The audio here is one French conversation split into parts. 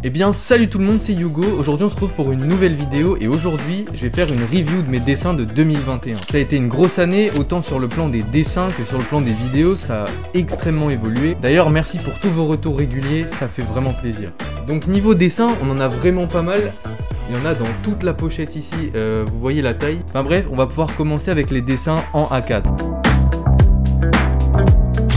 Eh bien salut tout le monde, c'est Hugo. Aujourd'hui on se retrouve pour une nouvelle vidéo et aujourd'hui je vais faire une review de mes dessins de 2021. Ça a été une grosse année, autant sur le plan des dessins que sur le plan des vidéos, ça a extrêmement évolué. D'ailleurs merci pour tous vos retours réguliers, ça fait vraiment plaisir. Donc niveau dessin, on en a vraiment pas mal. Il y en a dans toute la pochette ici, vous voyez la taille. Enfin bref, on va pouvoir commencer avec les dessins en A4.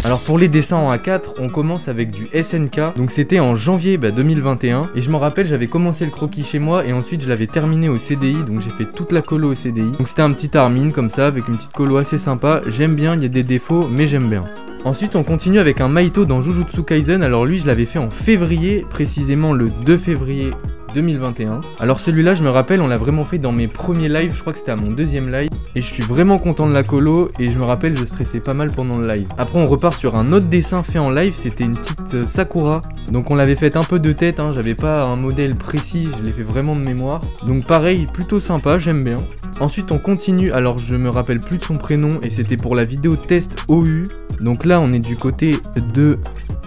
Alors pour les dessins en A4, on commence avec du SNK. Donc c'était en janvier 2021. Et je me rappelle, j'avais commencé le croquis chez moi et ensuite je l'avais terminé au CDI. Donc j'ai fait toute la colo au CDI. Donc c'était un petit Armin comme ça, avec une petite colo assez sympa. J'aime bien, il y a des défauts, mais j'aime bien. Ensuite on continue avec un Mahito dans Jujutsu Kaisen. Alors lui je l'avais fait en février, précisément le 2 février 2021. Alors celui-là je me rappelle, on l'a vraiment fait dans mes premiers lives, je crois que c'était à mon deuxième live. Et je suis vraiment content de la colo et je me rappelle je stressais pas mal pendant le live. Après on repart sur un autre dessin fait en live, c'était une petite Sakura. Donc on l'avait fait un peu de tête, hein, j'avais pas un modèle précis, je l'ai fait vraiment de mémoire. Donc pareil, plutôt sympa, j'aime bien. Ensuite on continue, alors je me rappelle plus de son prénom et c'était pour la vidéo test OU. Donc là on est du côté de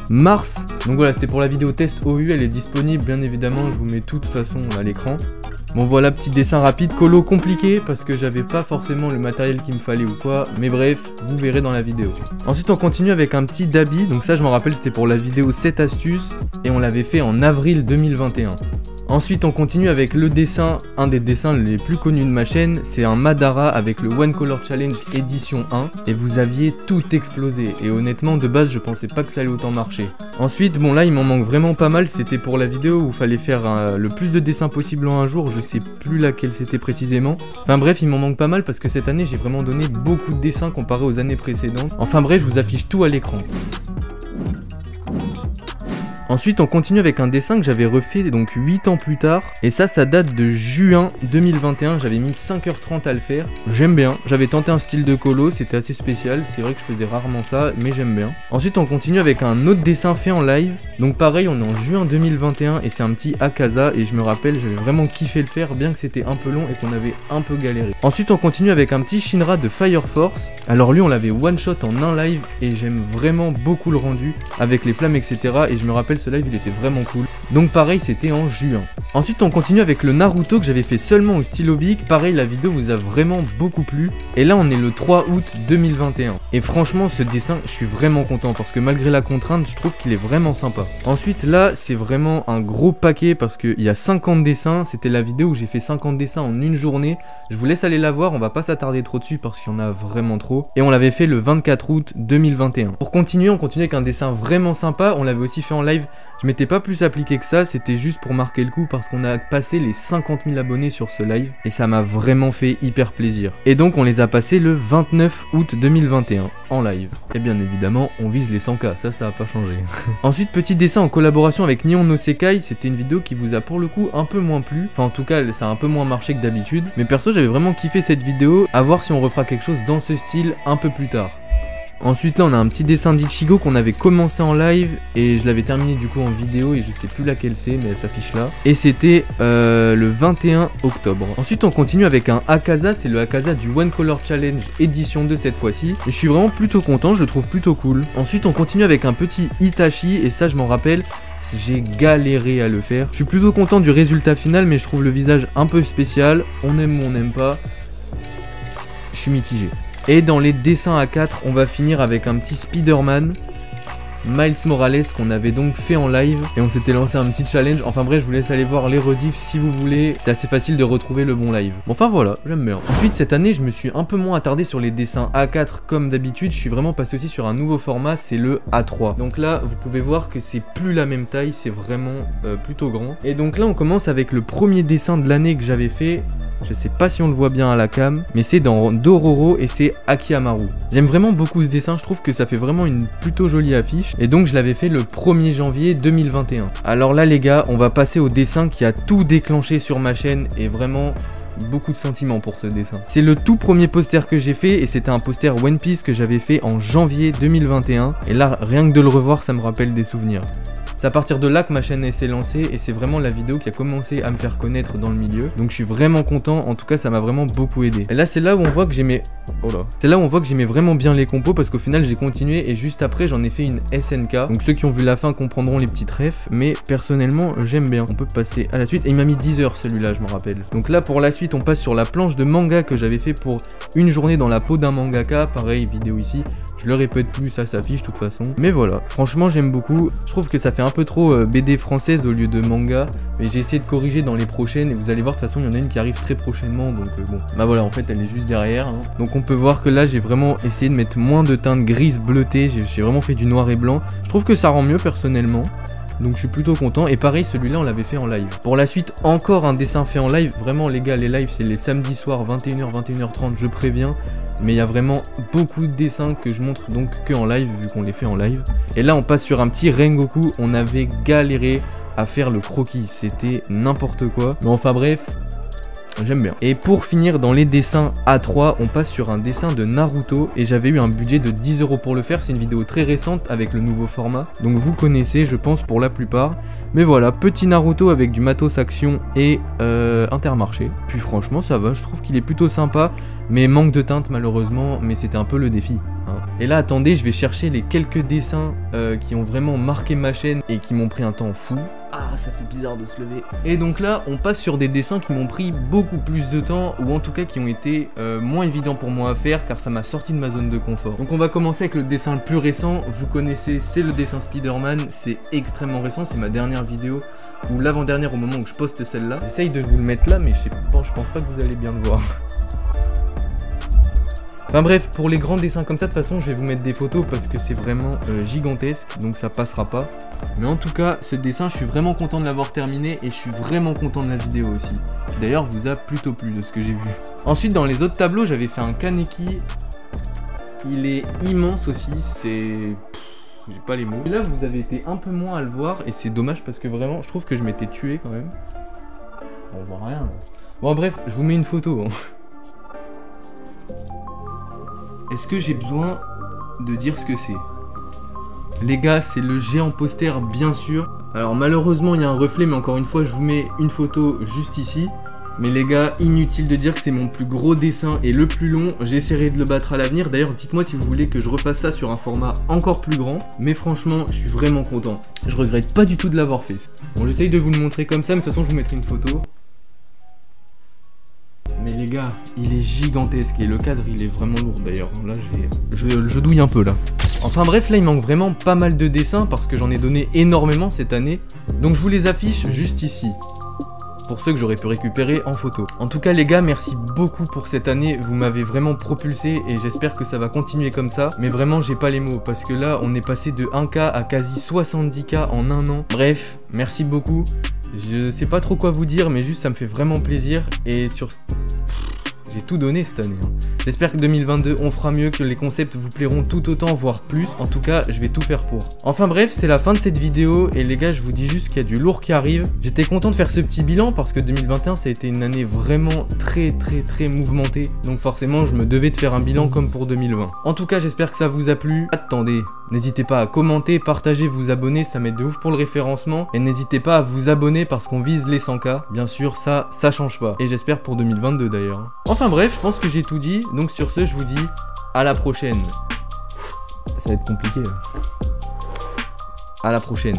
mars. Donc voilà, c'était pour la vidéo test OU, elle est disponible bien évidemment, je vous mets tout de toute façon à l'écran. Bon voilà, petit dessin rapide, colo compliqué parce que j'avais pas forcément le matériel qu'il me fallait ou quoi, mais bref, vous verrez dans la vidéo. Ensuite on continue avec un petit Dabi, donc ça je me rappelle c'était pour la vidéo 7 astuces et on l'avait fait en avril 2021. Ensuite on continue avec le dessin, un des dessins les plus connus de ma chaîne, c'est un Madara avec le One Color Challenge édition 1 et vous aviez tout explosé et honnêtement de base je pensais pas que ça allait autant marcher. Ensuite bon là il m'en manque vraiment pas mal, c'était pour la vidéo où il fallait faire le plus de dessins possible en un jour, je sais plus laquelle c'était précisément. Enfin bref il m'en manque pas mal parce que cette année j'ai vraiment donné beaucoup de dessins comparé aux années précédentes. Enfin bref je vous affiche tout à l'écran. Ensuite on continue avec un dessin que j'avais refait donc 8 ans plus tard. Et ça date de juin 2021, j'avais mis 5h30 à le faire. J'aime bien, j'avais tenté un style de colo, c'était assez spécial. C'est vrai que je faisais rarement ça, mais j'aime bien. Ensuite on continue avec un autre dessin fait en live. Donc pareil on est en juin 2021 et c'est un petit Akaza. Et je me rappelle j'avais vraiment kiffé le faire, bien que c'était un peu long et qu'on avait un peu galéré. Ensuite on continue avec un petit Shinra de Fire Force. Alors lui on l'avait one shot en un live et j'aime vraiment beaucoup le rendu avec les flammes etc. Et je me rappelle ce live il était vraiment cool. Donc pareil c'était en juin. Ensuite on continue avec le Naruto que j'avais fait seulement au stylo bic. Pareil la vidéo vous a vraiment beaucoup plu. Et là on est le 3 août 2021. Et franchement ce dessin je suis vraiment content parce que malgré la contrainte je trouve qu'il est vraiment sympa. Ensuite là c'est vraiment un gros paquet parce qu'il y a 50 dessins. C'était la vidéo où j'ai fait 50 dessins en une journée. Je vous laisse aller la voir, on va pas s'attarder trop dessus parce qu'il y en a vraiment trop. Et on l'avait fait le 24 août 2021. Pour continuer on continue avec un dessin vraiment sympa. On l'avait aussi fait en live. Je m'étais pas plus appliqué que ça, c'était juste pour marquer le coup parce qu'on a passé les 50 000 abonnés sur ce live et ça m'a vraiment fait hyper plaisir. Et donc on les a passés le 29 août 2021 en live. Et bien évidemment on vise les 100K, ça a pas changé. Ensuite petit dessin en collaboration avec Nihon no Sekai, c'était une vidéo qui vous a pour le coup un peu moins plu. Enfin en tout cas ça a un peu moins marché que d'habitude. Mais perso j'avais vraiment kiffé cette vidéo, à voir si on refera quelque chose dans ce style un peu plus tard. Ensuite là on a un petit dessin d'Ichigo qu'on avait commencé en live et je l'avais terminé du coup en vidéo et je sais plus laquelle c'est mais elle s'affiche là. Et c'était le 21 octobre. Ensuite on continue avec un Akaza, c'est le Akaza du One Color Challenge édition 2 cette fois-ci. Et je suis vraiment plutôt content, je le trouve plutôt cool. Ensuite on continue avec un petit Itachi et ça je m'en rappelle. J'ai galéré à le faire. Je suis plutôt content du résultat final mais je trouve le visage un peu spécial. On aime ou on n'aime pas. Je suis mitigé. Et dans les dessins A4, on va finir avec un petit Spider-Man, Miles Morales qu'on avait donc fait en live et on s'était lancé un petit challenge. Enfin bref, je vous laisse aller voir les rediffs si vous voulez, c'est assez facile de retrouver le bon live. Bon, enfin voilà, j'aime bien. Ensuite cette année je me suis un peu moins attardé sur les dessins A4 comme d'habitude, je suis vraiment passé aussi sur un nouveau format, c'est le A3. Donc là vous pouvez voir que c'est plus la même taille, c'est vraiment plutôt grand. Et donc là on commence avec le premier dessin de l'année que j'avais fait. Je sais pas si on le voit bien à la cam, mais c'est dans Dororo et c'est Akiamaru. J'aime vraiment beaucoup ce dessin, je trouve que ça fait vraiment une plutôt jolie affiche. Et donc je l'avais fait le 1er janvier 2021. Alors là les gars, on va passer au dessin qui a tout déclenché sur ma chaîne et vraiment beaucoup de sentiments pour ce dessin. C'est le tout premier poster que j'ai fait et c'était un poster One Piece que j'avais fait en janvier 2021. Et là rien que de le revoir ça me rappelle des souvenirs. C'est à partir de là que ma chaîne s'est lancée et c'est vraiment la vidéo qui a commencé à me faire connaître dans le milieu. Donc je suis vraiment content, en tout cas ça m'a vraiment beaucoup aidé. Et là c'est là où on voit que j'aimais... Oh là. C'est là où on voit que j'aimais vraiment bien les compos parce qu'au final j'ai continué et juste après j'en ai fait une SNK. Donc ceux qui ont vu la fin comprendront les petites refs, mais personnellement j'aime bien. On peut passer à la suite et il m'a mis 10 heures celui-là, je me rappelle. Donc là pour la suite on passe sur la planche de manga que j'avais fait pour une journée dans la peau d'un mangaka. Pareil, vidéo ici. Je le répète plus, ça s'affiche de toute façon. Mais voilà, franchement j'aime beaucoup. Je trouve que ça fait un peu trop BD française au lieu de manga. Mais j'ai essayé de corriger dans les prochaines. Et vous allez voir, de toute façon il y en a une qui arrive très prochainement. Donc bon, bah voilà, en fait elle est juste derrière hein. Donc on peut voir que là j'ai vraiment essayé de mettre moins de teintes grises bleutées. J'ai vraiment fait du noir et blanc. Je trouve que ça rend mieux personnellement. Donc je suis plutôt content. Et pareil, celui-là on l'avait fait en live. Pour la suite, encore un dessin fait en live. Vraiment les gars, les lives c'est les samedis soirs 21h, 21h30, je préviens. Mais il y a vraiment beaucoup de dessins que je montre donc que en live, vu qu'on les fait en live. Et là on passe sur un petit Rengoku. On avait galéré à faire le croquis, c'était n'importe quoi. Mais enfin bref, j'aime bien. Et pour finir dans les dessins A3, on passe sur un dessin de Naruto. Et j'avais eu un budget de 10 € pour le faire. C'est une vidéo très récente avec le nouveau format. Donc vous connaissez je pense pour la plupart. Mais voilà, petit Naruto avec du matos action et Intermarché. Puis franchement ça va, je trouve qu'il est plutôt sympa. Mais manque de teinte malheureusement, mais c'était un peu le défi hein. Et là attendez, je vais chercher les quelques dessins qui ont vraiment marqué ma chaîne et qui m'ont pris un temps fou. Ah, ça fait bizarre de se lever. Et donc là, on passe sur des dessins qui m'ont pris beaucoup plus de temps, ou en tout cas qui ont été moins évidents pour moi à faire, car ça m'a sorti de ma zone de confort. Donc on va commencer avec le dessin le plus récent. Vous connaissez, c'est le dessin Spider-Man. C'est extrêmement récent, c'est ma dernière vidéo, ou l'avant-dernière au moment où je poste celle-là. J'essaye de vous le mettre là, mais je pense pas que vous allez bien le voir. Enfin bref, pour les grands dessins comme ça, de toute façon, je vais vous mettre des photos parce que c'est vraiment gigantesque, donc ça passera pas. Mais en tout cas, ce dessin, je suis vraiment content de l'avoir terminé et je suis vraiment content de la vidéo aussi. Qui d'ailleurs vous a plutôt plu de ce que j'ai vu. Ensuite, dans les autres tableaux, j'avais fait un Kaneki. Il est immense aussi, c'est... J'ai pas les mots. Et là, vous avez été un peu moins à le voir et c'est dommage parce que vraiment, je trouve que je m'étais tué quand même. On voit rien. Bon bref, je vous mets une photo. Hein. Est-ce que j'ai besoin de dire ce que c'est? Les gars, c'est le géant poster bien sûr. Alors malheureusement il y a un reflet, mais encore une fois je vous mets une photo juste ici. Mais les gars, inutile de dire que c'est mon plus gros dessin et le plus long. J'essaierai de le battre à l'avenir. D'ailleurs dites-moi si vous voulez que je refasse ça sur un format encore plus grand. Mais franchement je suis vraiment content. Je regrette pas du tout de l'avoir fait. Bon, j'essaye de vous le montrer comme ça, mais de toute façon je vous mettrai une photo. Mais les gars, il est gigantesque et le cadre il est vraiment lourd d'ailleurs. Là je douille un peu là. Enfin bref, là il manque vraiment pas mal de dessins parce que j'en ai donné énormément cette année. Donc je vous les affiche juste ici, pour ceux que j'aurais pu récupérer en photo. En tout cas les gars, merci beaucoup pour cette année. Vous m'avez vraiment propulsé et j'espère que ça va continuer comme ça. Mais vraiment j'ai pas les mots parce que là on est passé de 1K à quasi 70K en un an. Bref, merci beaucoup. Je sais pas trop quoi vous dire, mais juste ça me fait vraiment plaisir. Et sur... J'ai tout donné cette année hein. J'espère que 2022 on fera mieux, que les concepts vous plairont tout autant, voire plus. En tout cas je vais tout faire pour. Enfin bref, c'est la fin de cette vidéo. Et les gars, je vous dis juste qu'il y a du lourd qui arrive. J'étais content de faire ce petit bilan parce que 2021 ça a été une année vraiment très mouvementée. Donc forcément je me devais de faire un bilan comme pour 2020. En tout cas j'espère que ça vous a plu. Attendez, n'hésitez pas à commenter, partager, vous abonner, ça m'aide de ouf pour le référencement. Et n'hésitez pas à vous abonner parce qu'on vise les 100K. Bien sûr ça change pas. Et j'espère pour 2022 d'ailleurs. Enfin bref, je pense que j'ai tout dit. Donc sur ce, je vous dis à la prochaine. Ça va être compliqué. À la prochaine.